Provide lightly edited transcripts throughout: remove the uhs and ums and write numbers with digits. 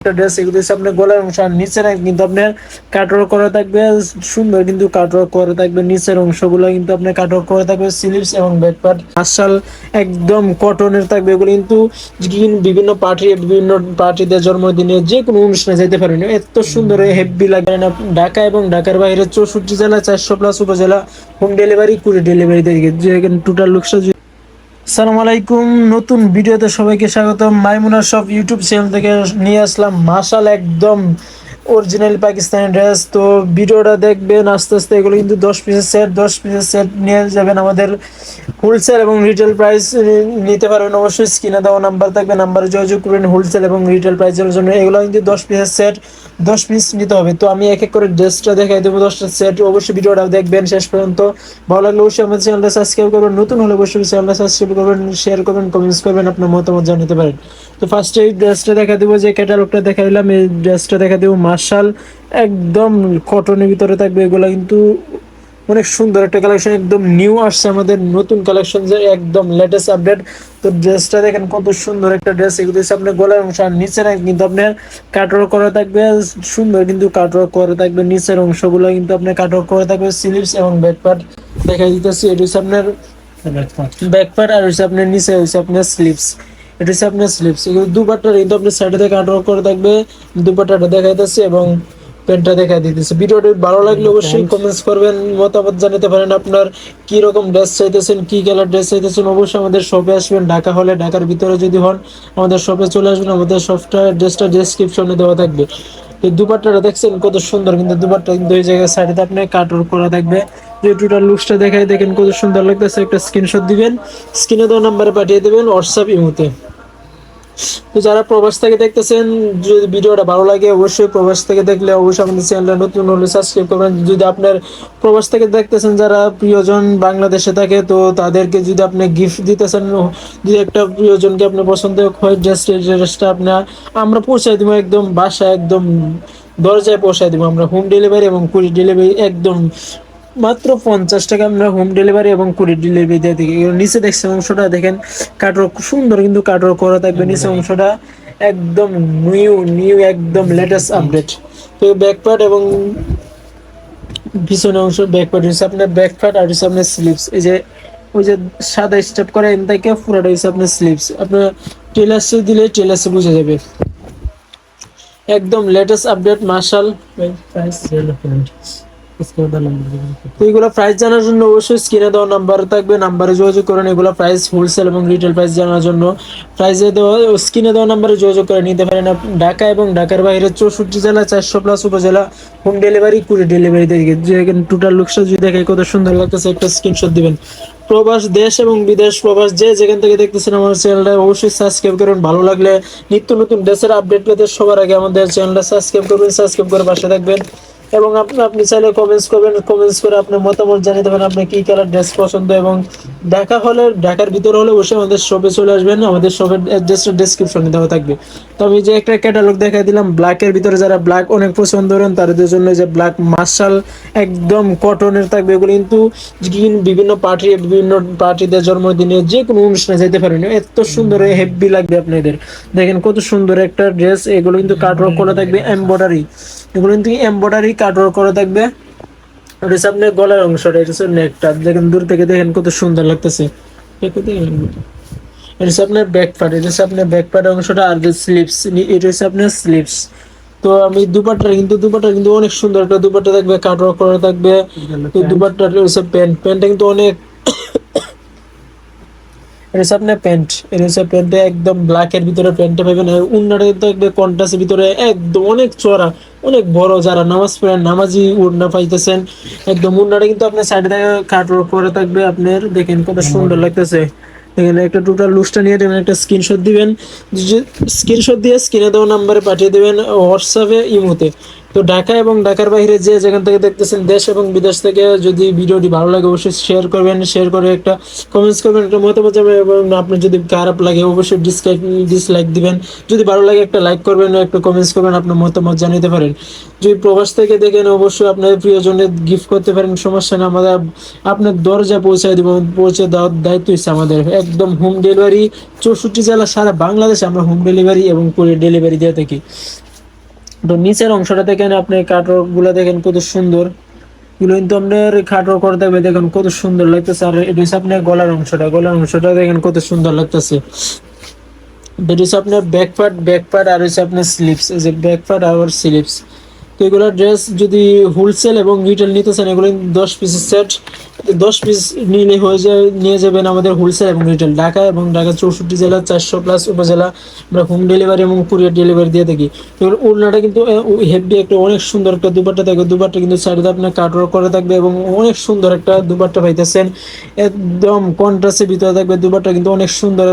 একটা ড্রেস এগুলো হচ্ছে আপনার গলার অংশ আর নিচের কিন্তু আপনার কাটওয়ার্ক করা থাকবে সুন্দর, কিন্তু কাটওয়ার্ক করা থাকবে নিচের অংশগুলো কিন্তু আপনার কাটওয়ার্ক করা থাকবে স্লিভস এবং ব্যাক পার্ট মার্শাল একদম কটনের থাকবে। এগুলো কিন্তু বিভিন্ন পার্টিতে জন্মদিনে যে কোনো অনুষ্ঠানে যেতে পারেন, এত সুন্দর হেভি লাগবে না। ঢাকা এবং ঢাকার বাইরে 64 জেলা 400+ উপজেলা হোম ডেলিভারি কুরিয়ার ডেলিভারি থেকে টোটাল লুকসা। সালাম আলাইকুম, নতুন ভিডিওতে সবাইকে স্বাগতম। মাইমুনা শপ ইউটিউব চ্যানেল থেকে নিয়ে আসলাম মাশাল একদম অরিজিনাল পাকিস্তানি ড্রেস। তো ভিডিওটা দেখবেন আস্তে আস্তে। এগুলো কিন্তু 10 পিসের সেট নিয়ে যাবেন। আমাদের হোলসেল এবং রিটেল প্রাইস নিতে পারবেন। অবশ্যই স্ক্রিনে দেওয়া নাম্বার থাকবে, নাম্বারে যোগাযোগ করবেন হোলসেল এবং রিটেল প্রাইসের জন্য। এগুলো কিন্তু 10 পিসের সেট, 10 পিস নিতে হবে। তো আমি এক এক করে ড্রেসটা দেখাই দেবো, 10টা সেট। অবশ্যই ভিডিওটা দেখবেন শেষ পর্যন্ত। ভালো লাগলে অবশ্যই আমাদের চ্যানেলটা সাবস্ক্রাইব করবেন, নতুন হলে অবশ্যই চ্যানেলটা সাবস্ক্রাইব করবেন, শেয়ার করবেন, কমেন্টস করবেন, আপনার মতামত জানাতে পারেন। তো ফার্স্টে এই ড্রেসটা দেখা দেবো, যে ক্যাটালগটা দেখাইলাম এই ড্রেসটা দেখা দেবো। মার্শাল একদম কটনের ভিতরে থাকবে। এগুলো কিন্তু অনেক সুন্দর একটা কালেকশন, একদম নিউ আসছে আমাদের নতুন কালেকশন, যে একদম লেটেস্ট আপডেট। তো ড্রেসটা দেখেন কত সুন্দর একটা ড্রেস। এগুলো হচ্ছে আপনার গলার অংশ আর নিচের কিন্তু আপনার কাটওয়ার্ক করা থাকবে সুন্দর, কিন্তু কাটওয়ার্ক করা থাকবে নিচের অংশগুলো কিন্তু আপনার কাটওয়ার্ক করা থাকবে স্লিভস এবং ব্যাক পার্ট দেখাই দিতেছি। এটা হচ্ছে আপনার ব্যাক পার্ট আর হচ্ছে আপনার নিচে হচ্ছে আপনার স্লিভস। এটা হচ্ছে আপনার স্লিভস। এগুলো দুপাট্টা কিন্তু আপনার সাইডে থেকে কাটওয়ার্ক করা থাকবে, দুপাট্টাটা দেখাইতেছে এবং পেনটা দেখা দিতেছে। ভিডিওটি ভালো লাগলে অবশ্যই কমেন্টস করবেন, মতামত জানাতে পারেন আপনার কি রকম ড্রেস চাইতেছেন, কি কালার ড্রেস চাইতেছেন। অবশ্যই আমাদের শপে আসবেন। ঢাকা হলে, ঢাকার ভিতরে যদি হন আমাদের শপে চলে আসবেন। আমাদের শপটা ড্রেসটা ডেসক্রিপশনে দেওয়া থাকবে। এই দুপাট্টাটা দেখছেন কত সুন্দর, কিন্তু দুপাট্টা কিন্তু এই জায়গায় সাইডে আপনি কাটওয়ার্ক করা থাকবে। যে টোটাল লুকসটা দেখায় দেখেন কত সুন্দর লাগতেছে। একটা স্ক্রিনশট দিবেন, স্ক্রিনে দেওয়া নাম্বারে পাঠিয়ে দেবেন হোয়াটসঅ্যাপ ইমোতে। তো যারা প্রবাস থেকে দেখতেছেন, যদি ভিডিওটা ভালো লাগে অবশ্যই প্রবাস থেকে দেখলে অবশ্যই আমাদের চ্যানেলটা নতুন হলে সাবস্ক্রাইব করবেন। যদি আপনার প্রবাস থেকে দেখতেছেন যারা প্রিয়জন বাংলাদেশে থাকে, তো তাদেরকে যদি আপনি গিফট দিতেছেন, যদি একটা প্রিয়জনকে আপনার পছন্দ হয় ড্রেসটা আপনার আমরা পৌঁছায় দিব একদম বাসায়, একদম দরজায় পৌঁছায় দিব আমরা। হোম ডেলিভারি এবং কুরিয়ার ডেলিভারি একদম মাত্র 50 টাকা আমরা হোম ডেলিভারি এবং কুরিয়ার ডেলিভারি দিয়ে থাকি। নিচে দেখছেন অংশটা দেখেন কাটওয়ার্ক সুন্দর, কিন্তু কাটওয়ার্ক করা থাকবে নিচে অংশটা একদম নিউ নিউ একদম লেটেস্ট আপডেট। তো ব্যাক পার্ট এবং পিছনে অংশ ব্যাক পার্ট হচ্ছে আপনার ব্যাক পার্ট আর হচ্ছে আপনার স্লিভস। এই যে ওই যে সাদা স্টেপ করে এন থেকে পুরোটা হচ্ছে আপনার স্লিভস। আপনার টেলার্সে দিলে টেলার্সে বুঝে যাবে। একদম লেটেস্ট আপডেট মার্শাল। তো এগুলো প্রাইস জানার জন্য অবশ্যই স্ক্রিনে দেওয়া নাম্বার থাকবে, নাম্বারে যোগাযোগ করেন। এগুলো প্রাইস হোলসেল এবং রিটেল প্রাইস জানার জন্য প্রাইসে দেওয়া স্ক্রিনে দেওয়া নাম্বারে যোগাযোগ করে নিতে পারেন। ঢাকা এবং ঢাকার বাইরে 64 জেলা 400+ উপজেলা হোম ডেলিভারি কুরিয়ার ডেলিভারি থেকে। যে টোটাল লুকসটা যদি দেখে কত সুন্দর লাগতেছে, একটা স্ক্রিনশট দিবেন। প্রবাস, দেশ এবং বিদেশ প্রবাস যে যেখান থেকে দেখতেছেন আমার চ্যানেলটা অবশ্যই সাবস্ক্রাইব করুন। ভালো লাগলে নিত্য নতুন ড্রেসের আপডেট পেতে সবার আগে আমাদের চ্যানেলটা সাবস্ক্রাইব করবেন, সাবস্ক্রাইব করে পাশে থাকবেন। এবং আপনি চাইলে কমেন্টস করবেন, কমেন্টস করে আপনার মতামত জানিয়ে দেবেন আপনি কি কালার ড্রেস পছন্দ। এবং ঢাকা হলে, ঢাকার ভিতরে হলে অবশ্যই আমাদের শপে চলে আসবেন। আমাদের শপের অ্যাড্রেসটা ডেসক্রিপশনে দেওয়া থাকবে। তো আমি যে একটা ক্যাটালগ দেখাই দিলাম ব্ল্যাকের ভিতরে, যারা ব্ল্যাক অনেক পছন্দ করেন তাদের জন্য যে ব্ল্যাক মার্শাল একদম কটনের থাকবে। এগুলো কিন্তু বিভিন্ন পার্টিতে জন্মদিনে যে কোনো অনুষ্ঠানে যেতে পারেন, এত সুন্দর হেভি লাগবে আপনাদের। দেখেন কত সুন্দর একটা ড্রেস। এগুলো কিন্তু কাটওয়ার্ক করা থাকবে এমব্রয়ডারি। এগুলো কিন্তু এমব্রয়ডারি কাটওয়ার্ক করা থাকবে। এটা হচ্ছে আপনার গলার অংশটা, এটা হচ্ছে নেকটা। দেখেন দূর থেকে দেখেন কত সুন্দর লাগতেছে। এটা হচ্ছে আপনার ব্যাক পার্ট, এটা হচ্ছে আপনার ব্যাক পার্ট অংশটা। আর যে স্লিভস, এটা হচ্ছে আপনার স্লিভস। তো আমি দুপাট্টা কিন্তু অনেক সুন্দর একটা দুপাট্টা থাকবে, কাটওয়ার্ক করা থাকবে। তো দুপাট্টা হচ্ছে প্যান্টটা কিন্তু অনেক এটা হচ্ছে আপনার প্যান্ট। এটা হচ্ছে প্যান্টে একদম ব্ল্যাক এর ভিতরে প্যান্টটা পাবেন। আর উন্নাটা কিন্তু একদম কন্ট্রাস্টের ভিতরে একদম অনেক চড়া, অনেক বড়। যারা নামাজ পড়েন, নামাজি উন্না পাইতেছেন, একদম উন্নাটা কিন্তু আপনার সাইডে থেকে কাটওয়ার্ক করে থাকবে। আপনার দেখেন কত সুন্দর লাগতেছে। এখানে একটা টোটাল লুকসটা নিয়ে দেবেন, একটা স্ক্রিনশট দিবেন। স্ক্রিনশট দিয়ে স্ক্রিনে দেওয়া নাম্বারে পাঠিয়ে দেবেন হোয়াটসঅ্যাপে ইমোতে। তো ঢাকা এবং ঢাকার বাইরে যে যেখান থেকে দেখতেছেন, দেশ এবং বিদেশ থেকে, যদি ভিডিওটি ভালো লাগে অবশ্যই শেয়ার করবেন, শেয়ার করে একটা কমেন্টস করবেন, একটা মতামত জানাবেন। এবং আপনার যদি খারাপ লাগে অবশ্যই ডিসলাইক দিবেন। যদি ভালো লাগে একটা লাইক করবেন, একটা কমেন্টস করবেন, আপনার মতামত জানাতে পারেন। যদি প্রবাস থেকে দেখেন অবশ্যই আপনার প্রিয়জনের গিফট করতে পারেন, সমস্যা না। আমাদের আপনার দরজায় পৌঁছায় দিব, পৌঁছে দেওয়ার দায়িত্ব হচ্ছে আমাদের। একদম হোম ডেলিভারি 64 জেলা সারা বাংলাদেশে আমরা হোম ডেলিভারি এবং কুরিয়ার ডেলিভারি দিয়ে থাকি। তো নিচের অংশটা দেখেন, আপনি কাটওয়ার্ক গুলা দেখেন কত সুন্দর, এগুলো কিন্তু আপনার কাটওয়ার্ক করে থাকবে, দেখেন কত সুন্দর লাগতেছে। আর এটা হচ্ছে আপনার গলার অংশটা দেখেন কত সুন্দর লাগতেছে। এটা হচ্ছে আপনার ব্যাক পার্ট আর হচ্ছে আপনার স্লিপস, এই যে ব্যাক পার্ট আর স্লিপস। তো এগুলো ড্রেস যদি হোলসেল এবং রিটেল নিতে চান, এগুলো 10 পিসের সেট, 10 পিস নিলে হয়ে যায়, নিয়ে যাবেন আমাদের হোলসেল এবং রিটেল ঢাকা এবং ঢাকা 64 জেলা 400+ উপজেলা আমরা হোম ডেলিভারি এবং কুরিয়ার ডেলিভারি দিয়ে থাকি। তো ওড়নাটা কিন্তু হেভি একটা অনেক সুন্দর একটা দুপাট্টা থাকবে, দুপাট্টা কিন্তু সাইডে আপনার কাটওয়ার্ক করা থাকবে এবং অনেক সুন্দর একটা দুপাট্টা পাইতেছেন, একদম কন্ট্রাস্টের ভিতরে থাকবে দুপাট্টা কিন্তু অনেক সুন্দর,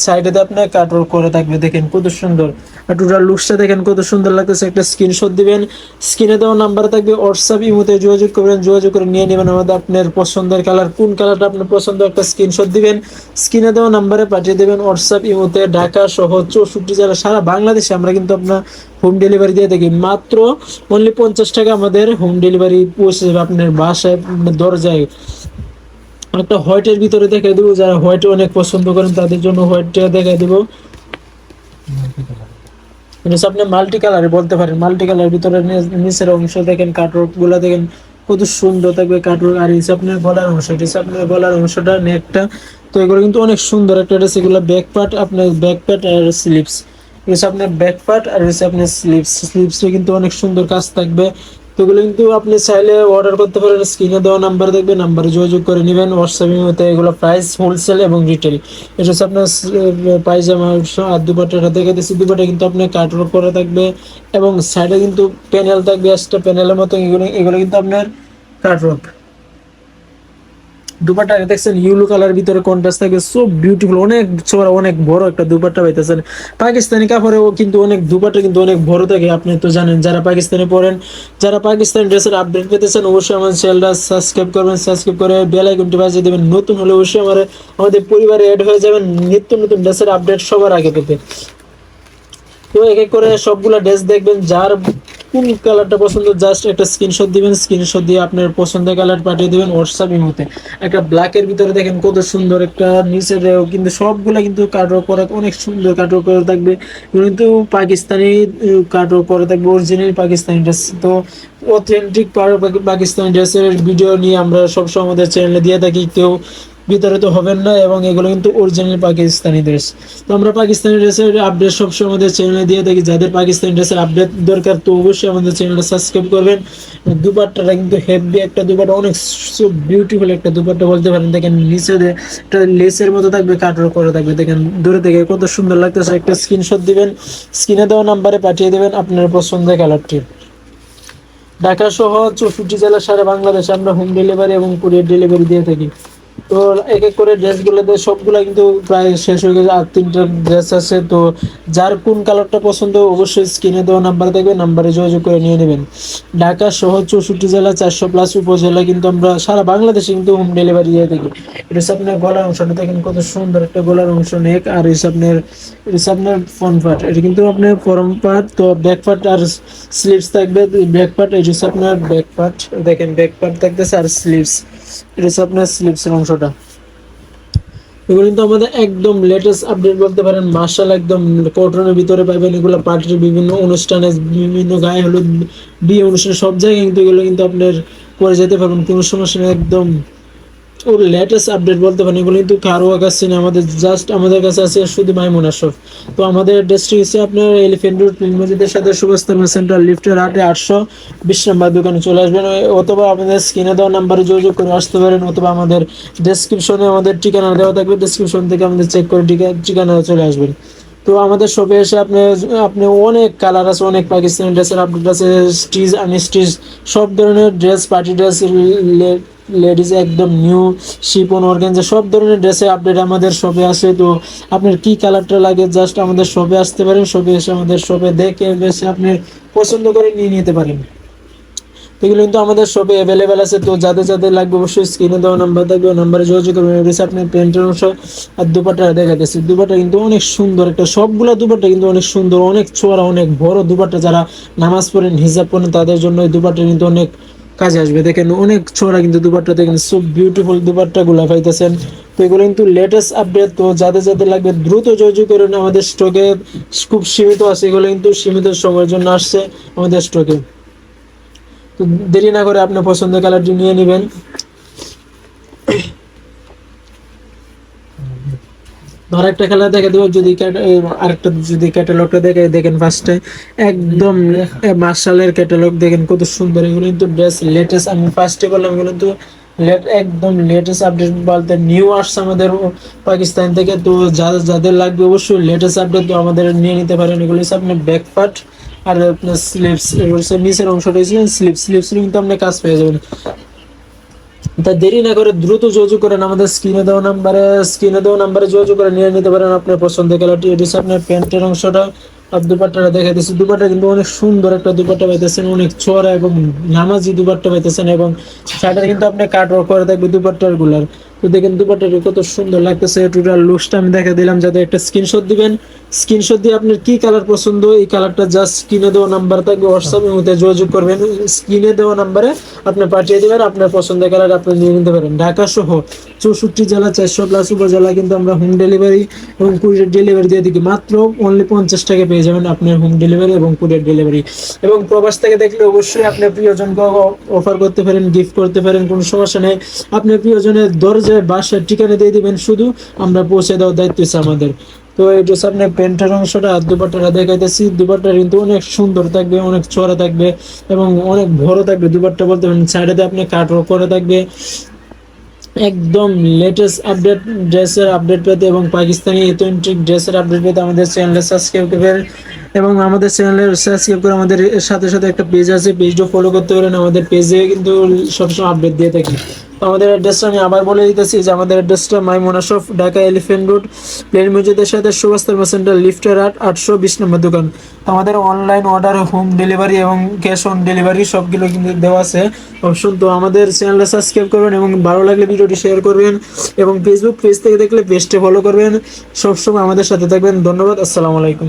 সাইডে আপনার কাটওয়ার্ক করে থাকবে, দেখেন কত সুন্দর। আর টোটাল লুকসটা দেখেন কত সুন্দর লাগতেছে। একটা স্ক্রিনশট দিবেন, স্ক্রিনে দেওয়া নাম্বার থাকবে, হোয়াটসঅ্যাপ ইমোতে যোগাযোগ করবেন, যোগাযোগ করে নিয়ে নেবেন আমাদের আপনার পছন্দের কালার, কোন কালারটা আপনার পছন্দ একটা স্ক্রিনশট দিবেন, স্ক্রিনে দেওয়া নাম্বারে পাঠিয়ে দেবেন হোয়াটসঅ্যাপ ইমোতে। ঢাকা সহ 64 জেলা সারা বাংলাদেশে আমরা কিন্তু আপনার হোম ডেলিভারি দিয়ে থাকি। মাত্র অনলি 50 টাকা আমাদের হোম ডেলিভারি পৌঁছে যাবে আপনার বাসায়, আপনার দরজায়। একটা হোয়াইটের ভিতরে দেখাই দেবো, যারা হোয়াইট অনেক পছন্দ করেন তাদের জন্য হোয়াইটটা দেখাই দেবো। এটা হচ্ছে আপনি মাল্টি কালারে বলতে পারেন, মাল্টি কালার ভিতরে নিচের অংশ দেখেন, কাটওয়ার্ক গুলা দেখেন কত সুন্দর থাকবে কাটওয়ার্ক। আর হচ্ছে আপনার গলার অংশ, এটা হচ্ছে আপনার গলার অংশটা, নেকটা। তো এগুলো কিন্তু অনেক সুন্দর একটা ড্রেস, এগুলো ব্যাক পার্ট, আপনার ব্যাক পার্ট আর স্লিপস, এটা হচ্ছে আপনার ব্যাক পার্ট আর হচ্ছে আপনার স্লিপসে কিন্তু অনেক সুন্দর কাজ থাকবে। তো এগুলো কিন্তু আপনি চাইলে অর্ডার করতে পারেন, স্ক্রিনে দেওয়া নাম্বার দেখবে, নাম্বারে যোগাযোগ করে নেবেন হোয়াটসঅ্যাপের মধ্যে। এগুলো প্রাইস হোলসেল এবং রিটেল। এটা হচ্ছে আপনার পায়জামা আর দুপাট্টাটা দেখে দিচ্ছি, দুপাট্টা কিন্তু আপনার কাটওয়ার্ক করা থাকবে এবং সাইডে কিন্তু প্যানেল থাকবে, এক্সট্রা প্যানেলের মতো, এগুলো এগুলো কিন্তু আপনার কাটওয়ার্ক। দুপাট্টা দেখছেন ইউলো কালার ভিতরে কন্ট্রাস্ট থাকবে, সো বিউটিফুল, অনেক চওড়া অনেক বড় একটা দুপাট্টা পাইতেছেন। পাকিস্তানি কাপড়েও কিন্তু অনেক দুপাট্টা কিন্তু অনেক বড় থাকে, আপনি তো জানেন যারা পাকিস্তানি পরেন। যারা পাকিস্তানি ড্রেসের আপডেট পেতেছেন অবশ্যই আমার চ্যানেলটা সাবস্ক্রাইব করবেন, সাবস্ক্রাইব করে বেল আইকনটি বাজিয়ে দেবেন, নতুন হলে অবশ্যই আমাদের পরিবারে অ্যাড হয়ে যাবেন নিত্য নতুন ড্রেসের আপডেট সবার আগে পেতে। তো এক এক করে সবগুলা ড্রেস দেখবেন, যার কোন কালারটা পছন্দ জাস্ট একটা স্ক্রিনশট দিবেন, স্ক্রিনশট দিয়ে আপনার পছন্দের কালার পাঠিয়ে দিবেন হোয়াটসঅ্যাপ ইমোতে। একটা ব্ল্যাকের ভিতরে দেখেন কত সুন্দর একটা নিচের কিন্তু সবগুলা কিন্তু কাটওয়ার্ক করা, অনেক সুন্দর কাটওয়ার্ক করা থাকবে, কিন্তু পাকিস্তানি কাটওয়ার্ক করা থাকবে, অরিজিনাল পাকিস্তানি ড্রেস। তো অথেন্টিক পাকিস্তানি ড্রেসের ভিডিও নিয়ে আমরা সবসময় আমাদের চ্যানেলে দিয়ে থাকি, কেউ বিতাড়িত হবেন না, এবং এগুলো কিন্তু অরিজিনাল পাকিস্তানি ড্রেস। তো আমরা পাকিস্তানি ড্রেসের আপডেট সবসময় আমাদের চ্যানেলে দিয়ে থাকি, যাদের পাকিস্তানি ড্রেসের আপডেট দরকার তো অবশ্যই আমাদের চ্যানেলটা সাবস্ক্রাইব করবেন। দুপাট্টাটা কিন্তু হেভি একটা দুপাট্টা, অনেক বিউটিফুল একটা দুপাট্টা বলতে পারেন। দেখেন নিচে একটা লেসের মতো থাকবে, কাটওয়ার্ক করা থাকবে, দেখেন দূরে থেকে কত সুন্দর লাগতেছে। একটা স্ক্রিনশট দিবেন, স্ক্রিনে দেওয়া নাম্বারে পাঠিয়ে দেবেন আপনার পছন্দের কালারটি। ঢাকা সহ 64 জেলা সারা বাংলাদেশে আমরা হোম ডেলিভারি এবং কুরিয়ার ডেলিভারি দিয়ে থাকি। তো এক এক করে ড্রেসগুলোতে সবগুলা কিন্তু প্রায় শেষ হয়ে গেছে, আর 3টা ড্রেস আছে। তো যার কোন কালারটা পছন্দ অবশ্যই স্ক্রিনে দেওয়া নাম্বার থাকবে, নাম্বারে যোগাযোগ করে নিয়ে নেবেন। ঢাকা সহ 64 জেলা 400+ উপজেলা কিন্তু আমরা সারা বাংলাদেশে কিন্তু হোম ডেলিভারি দিয়ে থাকি। এটা হচ্ছে আপনার গলার অংশটা দেখেন কত সুন্দর একটা গলার অংশ, নেক। আর এটা হচ্ছে আপনার ফ্রন্ট পার্ট, এটা কিন্তু আপনার ফরম পার্ট। তো ব্যাক পার্ট আর স্লিভস থাকবে, ব্যাক পার্ট এটা হচ্ছে আপনার ব্যাক পার্ট, দেখেন ব্যাক পার্ট থাকতেছে আর স্লিভস, এটা হচ্ছে আপনার স্লিভসের অংশটা। এগুলো কিন্তু আমাদের একদম লেটেস্ট আপডেট বলতে পারেন, মার্শাল একদম কটনের ভিতরে পাইবেন। এগুলো পার্টির বিভিন্ন অনুষ্ঠানে, বিভিন্ন গায়ে হলুদ, বিয়ে অনুষ্ঠানে সব জায়গায় কিন্তু এগুলো কিন্তু আপনার পরে যেতে পারবেন, কোনো সমস্যা নেই। একদম ওর লেটেস্ট আপডেট বলতে পারেন, এগুলো কিন্তু কারো কাছে নেই, আমাদের জাস্ট আমাদের কাছে আছে শুধু মাইমুন আশরাফ। তো আমাদের অ্যাড্রেসটি হচ্ছে আপনার এলিফেন্ট রোড মসজিদের সাথে সুবস্থান সেন্ট্রাল লিফটের 820 নাম্বার দোকানে চলে আসবেন, অথবা আমাদের স্ক্রিনে দেওয়া নাম্বারে যোগাযোগ করে আসতে পারেন, অথবা আমাদের ডেসক্রিপশনে আমাদের ঠিকানা দেওয়া থাকবে, ডেসক্রিপশন থেকে আমাদের চেক করে ঠিকানা চলে আসবেন। তো আমাদের শপে এসে আপনি আপনি অনেক কালার আছে, অনেক পাকিস্তানি ড্রেসের আপডেট আছে, স্টিচ আনস্টিচ সব ধরনের ড্রেস, পার্টি ড্রেস, লেডিস একদম নিউ শিপন অর্গানজা সব ধরনের ড্রেসের আপডেট আমাদের শপে আছে। তো আপনার কি কালারটা লাগে জাস্ট আমাদের শপে আসতে পারেন, শপে এসে আমাদের শপে দেখে বেশি আপনি পছন্দ করে নিয়ে নিতে পারেন। তো এগুলো কিন্তু আমাদের শপে অ্যাভেলেবেল আছে। তো যাদের যাদের লাগবে অবশ্যই স্ক্রিনে দেওয়া নাম্বার থাকবে, ওই নাম্বারে যোগাযোগ করবেন। এটা আপনার প্যান্টের অংশ আর দুপাট্টা দেখা যাচ্ছে, দুপাট্টা কিন্তু অনেক সুন্দর একটা, সবগুলা দুপাট্টা কিন্তু অনেক সুন্দর, অনেক চওড়া, অনেক বড় দুপাট্টা। যারা নামাজ পড়েন, হিজাব পড়েন তাদের জন্য এই দুপাট্টা কিন্তু অনেক কাজে আসবে। দেখেন অনেক ছোড়া কিন্তু দুপাট্টা, দেখেন সো বিউটিফুল দুপাট্টা গুলা পাইতেছেন। তো এগুলো কিন্তু লেটেস্ট আপডেট, তো যাদের যাদের লাগবে দ্রুত যোগাযোগ করুন, আমাদের স্টকে খুব সীমিত আছে, এগুলো কিন্তু সীমিত সময়ের জন্য আসছে আমাদের স্টকে। তো দেরি না করে আপনার পছন্দের কালারটি নিয়ে নেবেন। আরেকটা খেলা দেখে দেবো, যদি আরেকটা যদি ক্যাটালগটা দেখে দেখেন ফার্স্টে একদম মার্শালের ক্যাটালগ দেখেন কত সুন্দর। এগুলো কিন্তু ড্রেস লেটেস্ট, আমি ফার্স্টে বললাম এগুলো কিন্তু একদম লেটেস্ট আপডেট বলতে নিউ আসছে আমাদের পাকিস্তান থেকে। তো যাদের যাদের লাগবে অবশ্যই লেটেস্ট আপডেট তো আমাদের নিয়ে নিতে পারেন। এগুলো হচ্ছে আপনার ব্যাক পার্ট আর আপনার স্লিভস, এগুলো হচ্ছে নিচের অংশটা হচ্ছে স্লিভস কিন্তু আপনি কাজ পেয়ে যাবেন। তা দেরি না করে দ্রুত যোগাযোগ করেন আমাদের স্ক্রিনে দেওয়া নাম্বারে যোগাযোগ করে নিয়ে নিতে পারেন আপনার পছন্দের কালারটি। এটি হচ্ছে আপনার প্যান্টের অংশটা। আর দুপাট্টাটা দেখা দিচ্ছি, দুপাট্টা কিন্তু অনেক সুন্দর একটা দুপাট্টা পাইতেছেন, অনেক চড়া এবং নামাজি দুপাট্টা পাইতেছেন, এবং সাইডে কিন্তু আপনি কাট ওয়ার্ক করে থাকবে দুপাট্টার গুলার। তো দেখেন দুপাট্টাটি কত সুন্দর লাগতেছে। টোটাল লুকসটা আমি দেখা দিলাম, যাতে একটা স্ক্রিনশট দিবেন। স্ক্রিনশট দিয়ে আপনার কি কালার পছন্দ, এই কালারটা জাস্ট স্ক্রিনে দেওয়া নাম্বার থাকবে, হোয়াটসঅ্যাপের মধ্যে যোগাযোগ করবেন, স্ক্রিনে দেওয়া নাম্বারে আপনি পাঠিয়ে দেবেন আপনার পছন্দের কালার আপনি নিয়ে নিতে পারেন। ঢাকা সহ 64 জেলা 400+ উপজেলা কিন্তু আমরা হোম ডেলিভারি এবং কুরিয়ার ডেলিভারি দিয়ে দিই। মাত্র অনলি 50 টাকা পেয়ে যাবেন আপনার হোম ডেলিভারি এবং কুরিয়ার ডেলিভারি। এবং প্রবাস থেকে দেখলে অবশ্যই আপনার প্রিয়জনকে অফার করতে পারেন, গিফট করতে পারেন, কোনো সমস্যা নেই। আপনার প্রিয়জনের দরজায় বাসার ঠিকানা দিয়ে দিবেন, শুধু আমরা পৌঁছে দেওয়ার দায়িত্ব আছে আমাদের। তো এটা হচ্ছে আপনার প্যান্টের অংশটা। আর দুপাট্টাটা দেখাইতেছি, দুপাট্টা কিন্তু অনেক সুন্দর থাকবে, অনেক চড়া থাকবে এবং অনেক বড় থাকবে। দুপাট্টা বলতে পারেন সাইডে আপনি কাট ওয়ার্ক করা থাকবে। একদম লেটেস্ট আপডেট ড্রেসের আপডেট পেতে এবং পাকিস্তানি অথেন্টিক ড্রেসের আপডেট পেতে আমাদের চ্যানেলে সাবস্ক্রাইব করবেন, এবং আমাদের চ্যানেলে সাবস্ক্রাইব করে আমাদের সাথে সাথে একটা পেজ আছে, পেজটাও ফলো করতে পারেন। আমাদের পেজে কিন্তু সবসময় আপডেট দিয়ে থাকি। তো আমাদের অ্যাড্রেসটা আমি আবার বলে দিতেছি যে আমাদের অ্যাড্রেসটা Maimuna shop, Dhaka elephant road, প্লেন মসজিদের সাথে সুভাষ সেন্টার, লিফটের 820 নম্বর দোকান। তো আমাদের অনলাইন অর্ডার, হোম ডেলিভারি এবং ক্যাশ অন ডেলিভারি সবগুলো কিন্তু দেওয়া আছে অপশন। তো আমাদের চ্যানেলটা সাবস্ক্রাইব করবেন এবং ভালো লাগলে ভিডিওটি শেয়ার করবেন, এবং ফেসবুক পেজ থেকে দেখলে পেজটা ফলো করবেন। সবসময় আমাদের সাথে থাকবেন। ধন্যবাদ, আসসালামু আলাইকুম।